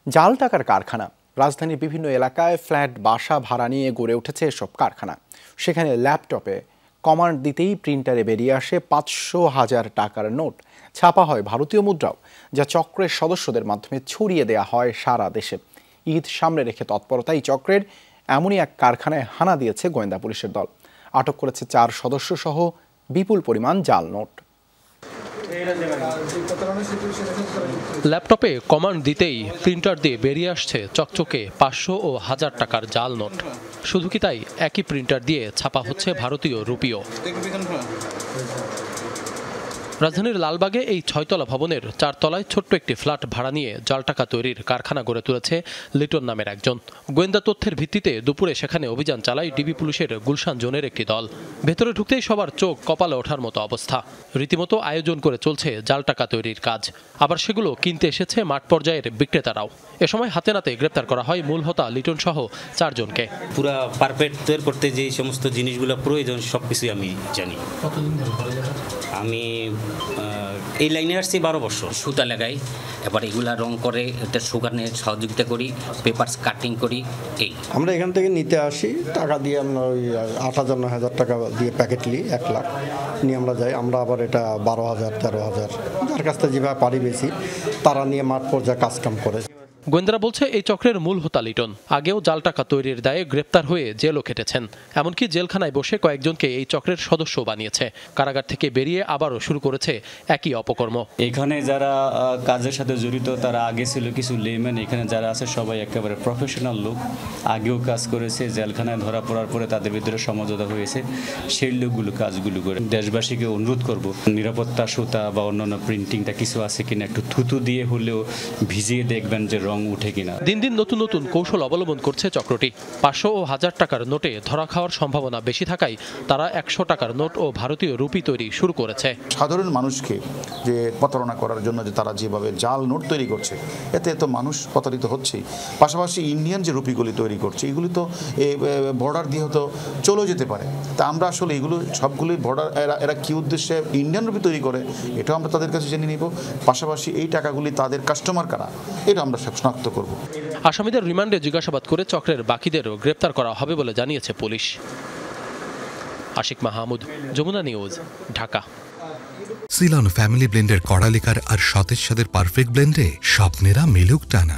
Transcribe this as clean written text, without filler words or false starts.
জাল টাকার কারখানা। রাজধানীর বিভিন্ন এলাকায় ফ্ল্যাট বাসা ভাড়া নিয়ে গড়ে উঠেছে এসব কারখানা। সেখানে ল্যাপটপে কমান্ড দিতেই প্রিন্টারে বেরিয়ে আসে 500,000 টাকার নোট। ছাপা হয় ভারতীয় মুদ্রাও, যা চক্রের সদস্যদের মাধ্যমে ছড়িয়ে দেয়া হয় সারা দেশে। ঈদ সামনে রেখে তৎপরতাই চক্রের এমনই এক কারখানায় হানা দিয়েছে গোয়েন্দা পুলিশের দল। আটক করেছে 4 সদস্য সহ বিপুল পরিমাণ জাল নোট। ল্যাপটপে কমান্ড দিতেই প্রিন্টার দিয়ে বেরিয়ে আসছে চকচকে 500 ও 1000 টাকার জাল নোট। শুধু কি তাই, একই প্রিন্টার দিয়ে ছাপা হচ্ছে ভারতীয় রুপিও। রাজধানীর লালবাগে এই 6তলা ভবনের 4 তলায় ছোট্ট একটি ফ্ল্যাট ভাড়া নিয়ে জাল টাকা তৈরির কারখানা গড়ে তুলেছে লিটন নামের একজন। গোয়েন্দা তথ্যের ভিত্তিতে দুপুরে সেখানে অভিযান চালায় ডিবি পুলিশের গুলশান জোনের একটি দল। ভেতরে ঢুকতেই সবার চোখ কপালে ওঠার মতো অবস্থা। রীতিমতো আয়োজন করে চলছে জাল টাকা তৈরির কাজ। আবার সেগুলো কিনতে এসেছে মাঠ পর্যায়ের বিক্রেতারাও। এ সময় হাতে নাতে গ্রেপ্তার করা হয় মূল হোতা লিটন সহ 4 জনকে। পুরা পারফেক্ট তৈরি করতে যে সমস্ত জিনিসগুলো প্রয়োজন সবকিছুই আমি জানি। আমি এই লাইনে আসছি 12 বছর। সুতা লাগাই, এবার এগুলা রং করে এটা শুকানে সহযোগিতা করি, পেপারস কাটিং করি। এই আমরা এখান থেকে নিতে আসি, টাকা দিয়ে আমরা ওই 8,000-9,000 টাকা দিয়ে প্যাকেট নিই, 1 লাখ নিয়ে আমরা যাই। আমরা আবার এটা 12,000, 13,000 যার কাছ থেকে যেভাবে পারি বেশি তারা নিয়ে মাঠ পর্যায়ে কাজকাম করে। গোয়েন্দারা বলছে এই চক্রের মূল হোতা লিটন আগেও জাল টাকা তৈরির দায়ে গ্রেপ্তার হয়ে জেলও খেটেছেন। এমনকি জেলখানায় বসে কয়েকজনকে এই চক্রের সদস্য বানিয়েছে। কারাগার থেকে বেরিয়ে আবারও শুরু করেছে একই অপকর্ম। এখানে যারা কাজের সাথে জড়িত তারা আগে ছিল কিছু লেম্যান, এখানে যারা আছে সবাই একেবারে প্রফেশনাল লোক, আগেও কাজ করেছে। জেলখানায় ধরা পড়ার পরে তাদের ভিতরে সমঝোতা হয়েছে, সেই লোকগুলো কাজগুলো করে। দেশবাসীকে অনুরোধ করব, নিরাপত্তা সুতা বা অন্যান্য প্রিন্টিংটা কিছু আছে কিনা একটু থুতু দিয়ে হলেও ভিজিয়ে দেখবেন যে উঠে কিনা। দিন দিন নতুন নতুন কৌশল অবলম্বন করছে চক্রটি। 500 ও 1000 টাকার নোটে ধরা খাওয়ার সম্ভাবনা বেশি থাকায় তারা 100 টাকার নোট ও ভারতীয় রুপি তৈরি শুরু করেছে। সাধারণ মানুষকে যে প্রতারণা করার জন্য যে তারা যেভাবে জাল নোট তৈরি করছে, এতে তো মানুষ প্রতারিত হচ্ছেই। পাশাপাশি ইন্ডিয়ান যে রুপিগুলি তৈরি করছে, এগুলি তো বর্ডার দিয়ে হয়তো চলেও যেতে পারে। তা আমরা আসলে এগুলো সবগুলি বর্ডার এরা কি উদ্দেশ্যে ইন্ডিয়ান রুপি তৈরি করে এটাও আমরা তাদের কাছে জেনে নিব। পাশাপাশি এই টাকাগুলি তাদের কাস্টমার কারা এটা আমরা শনাক্ত করব। আসামিদের রিমান্ডে জিজ্ঞাসাবাদ করে চক্রের বাকিদেরও গ্রেপ্তার করা হবে বলে জানিয়েছে police. Ashik Mahmud, Jamuna news, Dhaka. Ceylon family ব্লেন্ডের কড়ালিকার আর সতেজ স্বাদের পারফেক্ট ব্লেন্ডে স্বপ্নেরা মিলুক টানা।